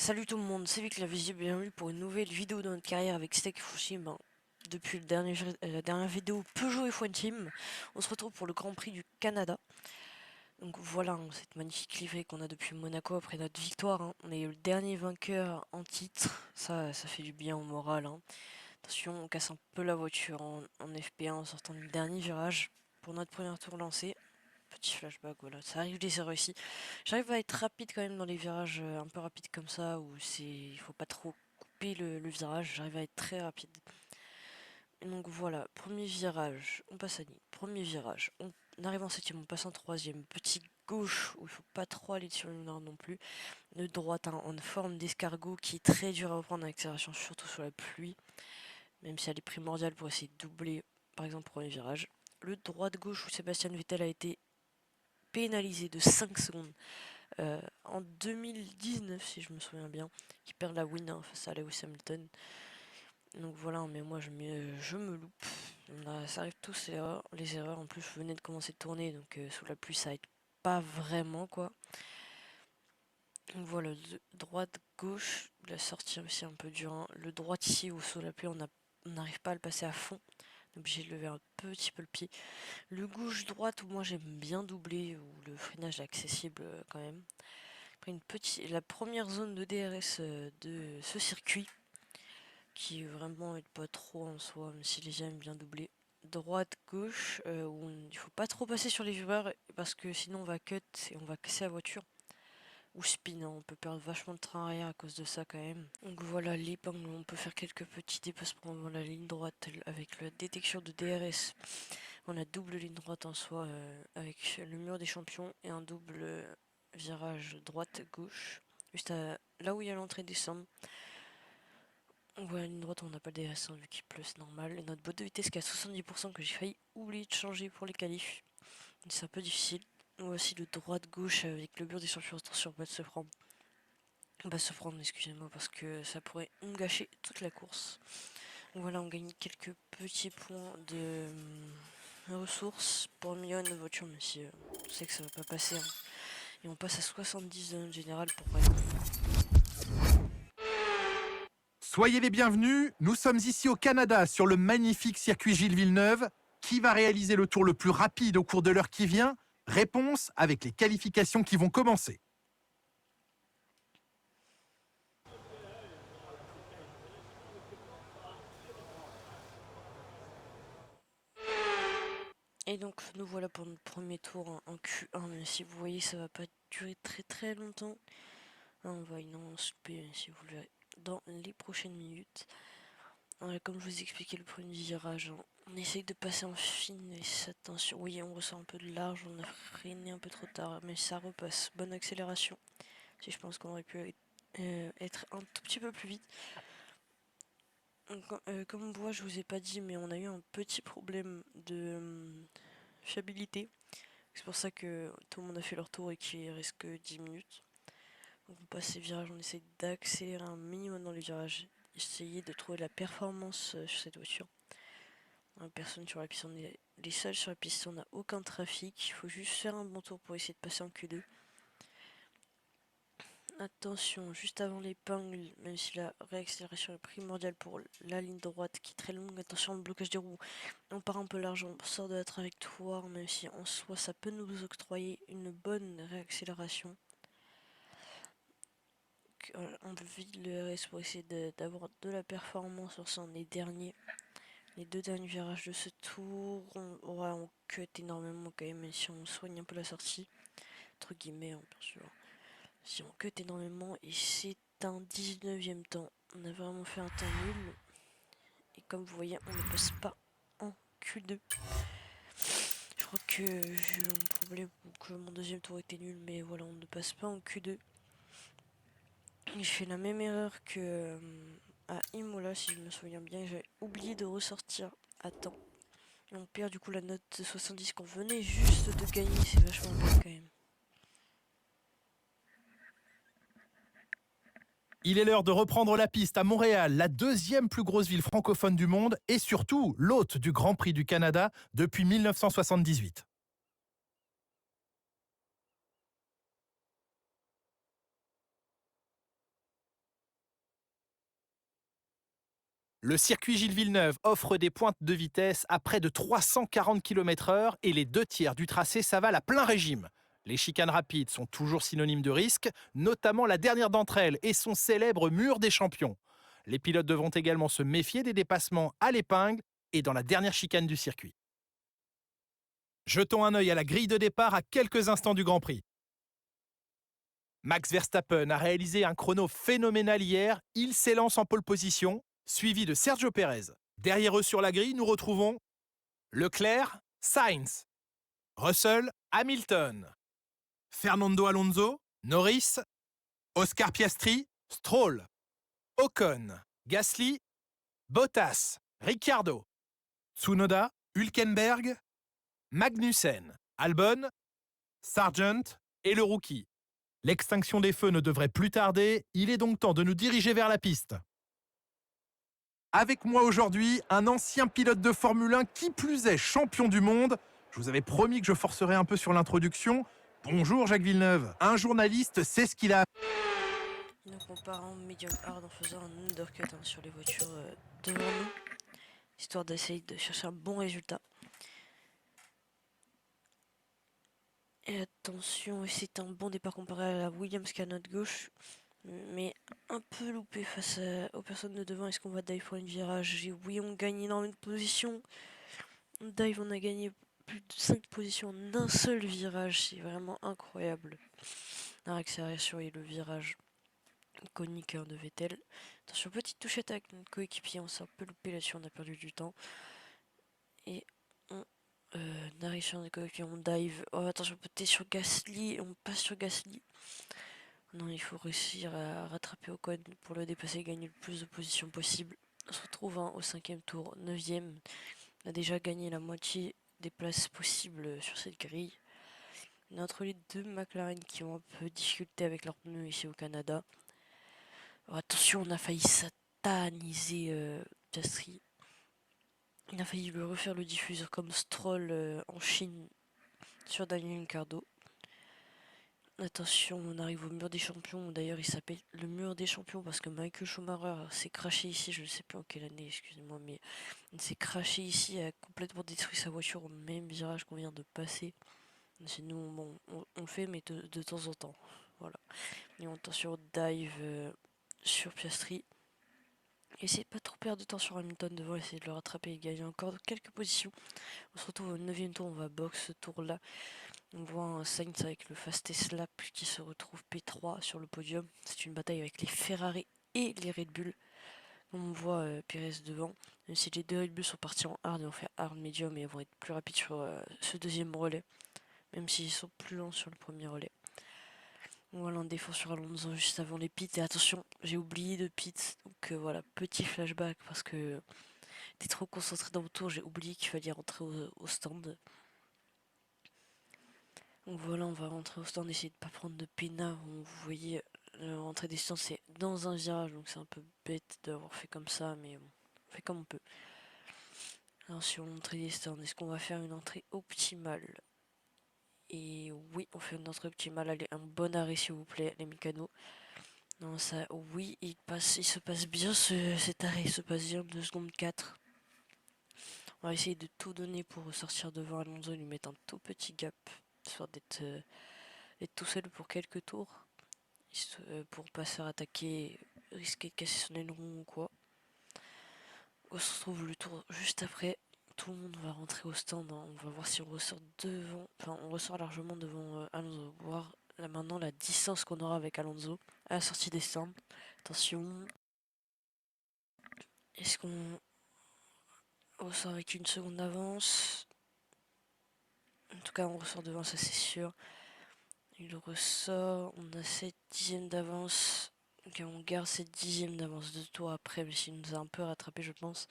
Salut tout le monde, c'est Vic la Visible, bienvenue pour une nouvelle vidéo de notre carrière avec Steak Fushi. Depuis la dernière vidéo Peugeot F1 Team, on se retrouve pour le Grand Prix du Canada. Donc voilà, cette magnifique livrée qu'on a depuis Monaco après notre victoire. On est le dernier vainqueur en titre, ça fait du bien au moral. Attention, on casse un peu la voiture en FP1 en sortant du dernier virage pour notre premier tour lancé. Petit flashback, voilà, ça arrive des erreurs ici. J'arrive à être rapide quand même dans les virages un peu rapides comme ça, où il faut pas trop couper le virage, j'arrive à être très rapide. Et donc voilà, premier virage, on passe à ligne, premier virage, on arrive en septième, on passe en troisième, petit gauche, où il faut pas trop aller sur une ligne non plus, le droite en forme d'escargot qui est très dur à reprendre en accélération, surtout sur la pluie, même si elle est primordiale pour essayer de doubler, par exemple, premier virage. Le droite-gauche où Sébastien Vettel a été pénalisé de 5 secondes en 2019 si je me souviens bien, qui perd la win face à Lewis Hamilton. Donc voilà, mais moi je me loupe. Ça arrive tous les erreurs. En plus je venais de commencer de tourner, donc sous la pluie ça aide pas vraiment quoi. Donc voilà, droite, gauche, la sortie aussi un peu dur. Le droite ici où sous la pluie on n'arrive pas à le passer à fond. Obligé de lever un petit peu le pied. Le gauche-droite où moi j'aime bien doubler, où le freinage est accessible quand même. Après la première zone de DRS de ce circuit, qui vraiment aide pas trop en soi, même si les gens aiment bien doubler. Droite, gauche, où il faut pas trop passer sur les vibreurs, parce que sinon on va cut et on va casser la voiture. Ou spin, on peut perdre vachement de train arrière à cause de ça quand même. Donc voilà, l'épingle, on peut faire quelques petits dépassements dans la ligne droite avec la détection de DRS. On a double ligne droite en soi avec le mur des champions et un double virage droite-gauche. Juste là où il y a l'entrée des cendres. On voit la ligne droite, on n'a pas de DRS vu qu'il pleut, c'est normal. Et notre boîte de vitesse qui est à 70% que j'ai failli oublier de changer pour les qualifs. C'est un peu difficile. On voit aussi le droite-gauche avec le mur des champions. Attention, pas de se prendre. On va se prendre, excusez-moi, parce que ça pourrait nous gâcher toute la course. Donc voilà, on gagne quelques petits points de ressources pour améliorer notre voiture, mais si je sais que ça va pas passer. Et on passe à 70 dans notre général pour rien. Soyez les bienvenus, nous sommes ici au Canada sur le magnifique circuit Gilles Villeneuve. Qui va réaliser le tour le plus rapide au cours de l'heure qui vient? Réponse avec les qualifications qui vont commencer. Et donc nous voilà pour notre premier tour en Q1, mais si vous voyez ça va pas durer très longtemps. On va énormément souper si vous le verrez dans les prochaines minutes. Comme je vous expliquais le premier virage, on essaye de passer en finesse, attention, oui on ressort un peu de large, on a freiné un peu trop tard, mais ça repasse, bonne accélération. Si je pense qu'on aurait pu être un tout petit peu plus vite. Donc, comme on voit, je vous ai pas dit, mais on a eu un petit problème de fiabilité. C'est pour ça que tout le monde a fait leur tour et qu'il reste que 10 minutes. Donc on passe les virages, on essaye d'accélérer un minimum dans les virages, essayer de trouver la performance sur cette voiture. Personne sur la piste, on est les seuls sur la piste, on n'a aucun trafic, il faut juste faire un bon tour pour essayer de passer en Q2. Attention, juste avant l'épingle, même si la réaccélération est primordiale pour la ligne droite qui est très longue, attention au blocage des roues, on part un peu large, on sort de la trajectoire, même si en soi ça peut nous octroyer une bonne réaccélération. On vide le RS pour essayer d'avoir de la performance sur son les deux derniers virages de ce tour. On cut énormément quand même, mais si on soigne un peu la sortie, entre guillemets, bien sûr. Si on cut énormément, et c'est un 19e temps. On a vraiment fait un temps nul. Et comme vous voyez, on ne passe pas en Q2. Je crois que j'ai eu un problème, que mon deuxième tour était nul, mais voilà, on ne passe pas en Q2. J'ai fait la même erreur que à Imola, si je me souviens bien. J'avais oublié de ressortir à temps. Et on perd du coup la note de 70 qu'on venait juste de gagner. C'est vachement bien quand même. Il est l'heure de reprendre la piste à Montréal, la deuxième plus grosse ville francophone du monde et surtout l'hôte du Grand Prix du Canada depuis 1978. Le circuit Gilles Villeneuve offre des pointes de vitesse à près de 340 km/h et les 2/3 du tracé s'avalent à plein régime. Les chicanes rapides sont toujours synonymes de risque, notamment la dernière d'entre elles et son célèbre mur des champions. Les pilotes devront également se méfier des dépassements à l'épingle et dans la dernière chicane du circuit. Jetons un œil à la grille de départ à quelques instants du Grand Prix. Max Verstappen a réalisé un chrono phénoménal hier, il s'élance en pole position, suivi de Sergio Pérez. Derrière eux sur la grille, nous retrouvons Leclerc, Sainz, Russell, Hamilton, Fernando Alonso, Norris, Oscar Piastri, Stroll, Ocon, Gasly, Bottas, Ricciardo, Tsunoda, Hülkenberg, Magnussen, Albon, Sargent et le rookie. L'extinction des feux ne devrait plus tarder, il est donc temps de nous diriger vers la piste. Avec moi aujourd'hui, un ancien pilote de Formule 1, qui plus est champion du monde. Je vous avais promis que je forcerais un peu sur l'introduction. Bonjour Jacques Villeneuve. Un journaliste sait ce qu'il a. Donc on part en medium hard en faisant un undercut sur les voitures devant nous, histoire d'essayer de chercher un bon résultat. Et attention, c'est un bon départ comparé à la Williams qui est à notre gauche, mais un peu loupé face aux personnes de devant. Est-ce qu'on va dive pour une virage? Et oui, on gagne énormément de positions. On dive, on a gagné plus de 5 positions en un seul virage, c'est vraiment incroyable. L'accélération et le virage iconique de Vettel. Attention, petite touchette avec notre coéquipier, on s'est un peu loupé là-dessus, on a perdu du temps. Et on arrive sur notre coéquipier, on dive. Oh, attention, peut-être sur Gasly, on passe sur Gasly. Non, il faut réussir à rattraper Ocon pour le dépasser et gagner le plus de positions possible. On se retrouve au 5e tour, 9e. On a déjà gagné la moitié des places possibles sur cette grille. On a entre les deux McLaren qui ont un peu de difficulté avec leurs pneus ici au Canada. Alors, attention, on a failli sataniser Piastri. On a failli lui refaire le diffuseur comme Stroll en Chine sur Daniel Ricciardo. Attention, on arrive au mur des champions. D'ailleurs, il s'appelle le mur des champions parce que Michael Schumacher s'est craché ici. Je ne sais plus en quelle année, excusez-moi, mais il s'est craché ici, a complètement détruit sa voiture au même virage qu'on vient de passer. C'est nous, bon, on le fait, mais de temps en temps. Voilà. Et attention, dive sur Piastri. Essayez de pas trop perdre de temps sur Hamilton devant, essayer de le rattraper et gagner encore quelques positions. On se retrouve au 9e tour, on va box ce tour là. On voit un Sainz avec le fastest lap qui se retrouve P3 sur le podium. C'est une bataille avec les Ferrari et les Red Bull. On voit Perez devant. Même si les deux Red Bull sont partis en hard et on fait hard medium et vont être plus rapides sur ce deuxième relais. Même s'ils sont plus lents sur le premier relais. Voilà un défaut sur Alonso juste avant les pits. Et attention, j'ai oublié de pits. Donc voilà, petit flashback parce que j'étais trop concentré dans mon tour. J'ai oublié qu'il fallait rentrer au stand. Donc voilà, on va rentrer au stand, essayer de pas prendre de pénal. Vous voyez, l'entrée des stands c'est dans un virage. Donc c'est un peu bête d'avoir fait comme ça. Mais bon, on fait comme on peut. Alors sur l'entrée des stands, est-ce qu'on va faire une entrée optimale? Et oui, on fait une entrée optimale. Allez, un bon arrêt s'il vous plaît, les mécanos. Non, ça, oui, il se passe bien cet arrêt, il se passe bien 2 secondes 4. On va essayer de tout donner pour sortir devant Alonso et lui mettre un tout petit gap, histoire d'être tout seul pour quelques tours, pour pas se faire attaquer, risquer de casser son aileron ou quoi. On se retrouve le tour juste après. Tout le monde va rentrer au stand, hein. On va voir si on ressort devant, enfin on ressort largement devant Alonso, voir là maintenant la distance qu'on aura avec Alonso à la sortie des stands. Attention, est-ce qu'on ressort avec une seconde d'avance? En tout cas on ressort devant, ça c'est sûr. Il ressort, on a 7 dixièmes d'avance. Ok, on garde cette dixième d'avance 2 tours après, mais s'il nous a un peu rattrapé je pense.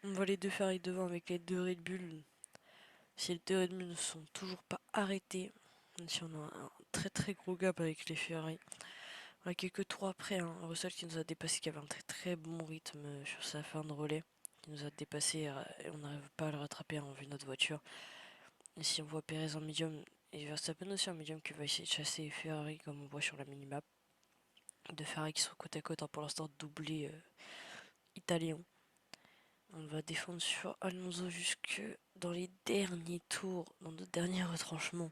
On voit les deux Ferrari devant avec les deux Red Bull. Si les deux Red Bull ne sont toujours pas arrêtés, même si on a un très très gros gap avec les Ferrari. On a quelques tours après, hein, Russell qui nous a dépassé, qui avait un très très bon rythme sur sa fin de relais, qui nous a dépassé et on n'arrive pas à le rattraper en vue de notre voiture. Et si on voit Perez en medium et Verstappen aussi en medium qui va essayer de chasser Ferrari comme on voit sur la minimap. Deux Ferrari qui sont côte à côte, hein, pour l'instant doublés italiens. On va défendre sur Alonso jusque dans les derniers tours, dans nos derniers retranchements.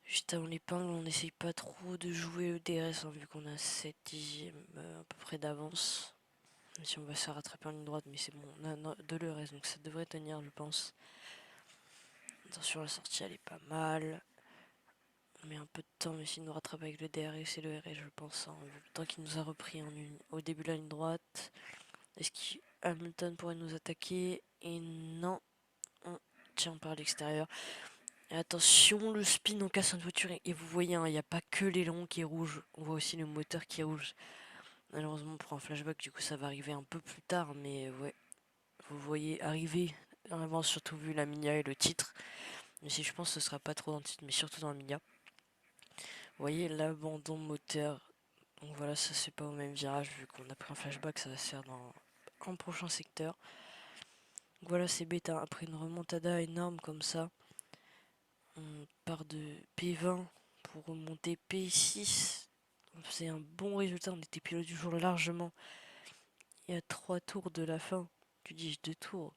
Juste avant l'épingle, on n'essaye pas trop de jouer le DRS, vu qu'on a 7 dixièmes à peu près d'avance. Même si on va se faire rattraper en ligne droite, mais c'est bon, on a de l'ERS, donc ça devrait tenir, je pense. Attention, la sortie, elle est pas mal. On met un peu de temps, mais s'il nous rattrape avec le DRS et le RS, je pense, vu le temps qu'il nous a repris au début de la ligne droite. Est-ce qu'Hamilton pourrait nous attaquer? Et non, on tient par l'extérieur. Et attention, le spin on casse notre voiture. Et vous voyez, il n'y a pas que l'aileron qui est rouge, on voit aussi le moteur qui est rouge. Malheureusement, pour un flashback, du coup, ça va arriver un peu plus tard, mais ouais, vous voyez arriver en avance, surtout vu la Minia et le titre. Mais si je pense que ce sera pas trop dans le titre, mais surtout dans la Minia. Vous voyez l'abandon moteur. Donc voilà, ça c'est pas au même virage, vu qu'on a pris un flashback, ça va se faire dans un prochain secteur. Donc voilà, c'est bêta. Après une remontada énorme comme ça, on part de P20 pour remonter P6. On faisait un bon résultat, on était pilote du jour largement. Il y a 3 tours de la fin, que dis-je, 2 tours.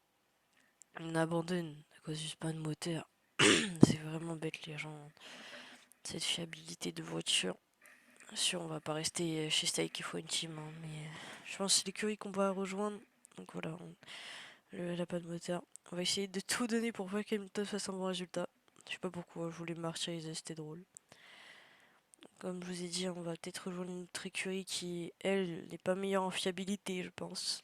On abandonne à cause du span moteur. C'est vraiment bête les gens. Cette fiabilité de voiture. Bien sûr, on va pas rester chez Stake, il faut une team, hein, mais je pense que c'est l'écurie qu'on va rejoindre. Donc voilà, elle a pas de moteur. On va essayer de tout donner pour pas qu'Hamilton fasse un bon résultat. Je sais pas pourquoi, je voulais martyriser, c'était drôle. Comme je vous ai dit, on va peut-être rejoindre une autre écurie qui, elle, n'est pas meilleure en fiabilité, je pense.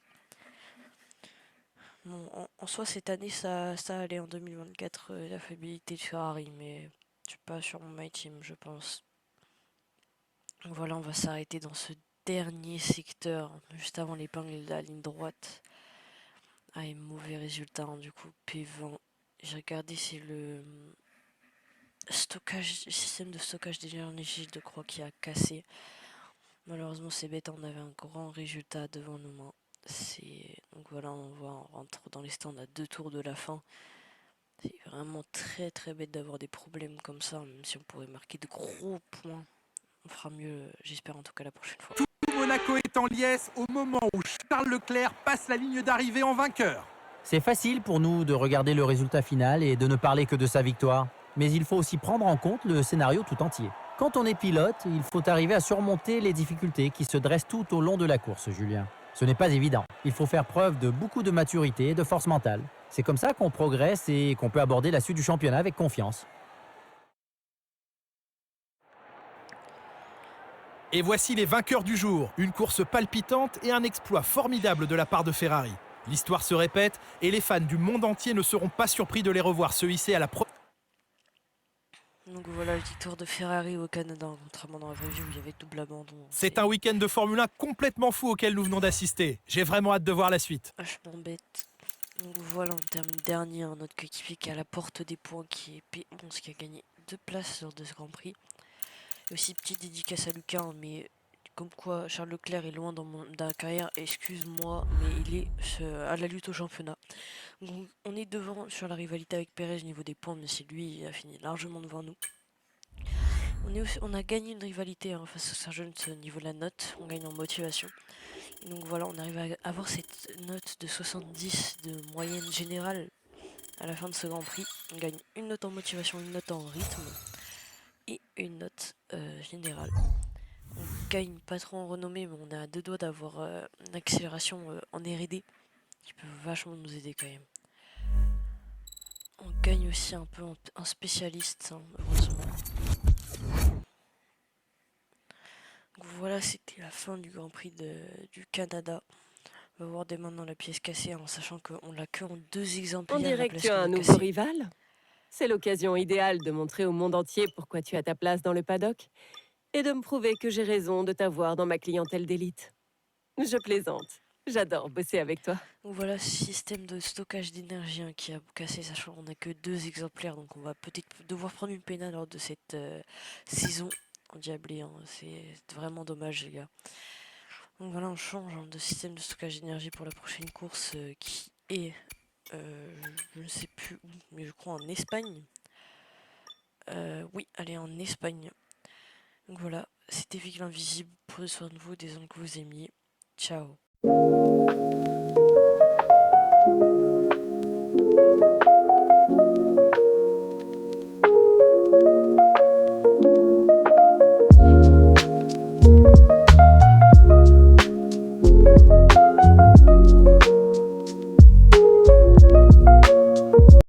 Bon, en soi, cette année, ça allait en 2024, la fiabilité de Ferrari, mais je suis pas sur mon My Team, je pense. Donc voilà, on va s'arrêter dans ce dernier secteur, juste avant l'épingle de la ligne droite. Ah, et mauvais résultat, hein, du coup, P20. J'ai regardé, c'est le système de stockage d'énergie, je crois, qui a cassé. Malheureusement, c'est bête, on avait un grand résultat devant nos mains. Donc voilà, on rentre dans les stands à 2 tours de la fin. C'est vraiment très très bête d'avoir des problèmes comme ça, même si on pourrait marquer de gros points. On fera mieux, j'espère en tout cas la prochaine fois. Tout Monaco est en liesse au moment où Charles Leclerc passe la ligne d'arrivée en vainqueur. C'est facile pour nous de regarder le résultat final et de ne parler que de sa victoire. Mais il faut aussi prendre en compte le scénario tout entier. Quand on est pilote, il faut arriver à surmonter les difficultés qui se dressent tout au long de la course, Julien. Ce n'est pas évident. Il faut faire preuve de beaucoup de maturité et de force mentale. C'est comme ça qu'on progresse et qu'on peut aborder la suite du championnat avec confiance. Et voici les vainqueurs du jour. Une course palpitante et un exploit formidable de la part de Ferrari. L'histoire se répète et les fans du monde entier ne seront pas surpris de les revoir se hisser à la Donc voilà le victoire de Ferrari au Canada, contrairement dans la vraie vie où il y avait double abandon. C'est un week-end de Formule 1 complètement fou auquel nous venons d'assister. J'ai vraiment hâte de voir la suite. Vachement bête. Donc voilà, on termine dernier, notre coéquipier qui est à la porte des points, qui est P11, qui a gagné 2 places lors de ce Grand Prix. Et aussi petite dédicace à Lucas, hein, mais comme quoi Charles Leclerc est loin dans la carrière, excuse-moi, mais il est à la lutte au championnat. Donc on est devant sur la rivalité avec Perez au niveau des points, mais c'est lui, il a fini largement devant nous. On a gagné une rivalité, hein, face à Sargent au niveau de la note, on gagne en motivation. Donc voilà, on arrive à avoir cette note de 70 de moyenne générale à la fin de ce Grand Prix. On gagne une note en motivation, une note en rythme et une note générale. On gagne pas trop en renommée, mais on est à 2 doigts d'avoir une accélération en R&D qui peut vachement nous aider quand même. On gagne aussi un peu un spécialiste, hein, heureusement. Donc voilà, c'était la fin du Grand Prix du Canada. On va voir dès maintenant la pièce cassée, en sachant qu'on l'a que en 2 exemplaires. On dirait que tu as un nouveau rival. C'est l'occasion idéale de montrer au monde entier pourquoi tu as ta place dans le paddock et de me prouver que j'ai raison de t'avoir dans ma clientèle d'élite. Je plaisante. J'adore bosser avec toi. Donc voilà, système de stockage d'énergie, hein, qui a cassé, sachant qu'on n'a que 2 exemplaires, donc on va peut-être devoir prendre une pénale lors de cette saison endiablée, hein. C'est vraiment dommage, les gars. Donc voilà, on change, hein, de système de stockage d'énergie pour la prochaine course, qui est, je ne sais plus où, mais je crois en Espagne. Oui, elle est en Espagne. Donc voilà, c'était Vic l'Invisible. Prenez soin de vous, des ondes que vous aimiez. Ciao.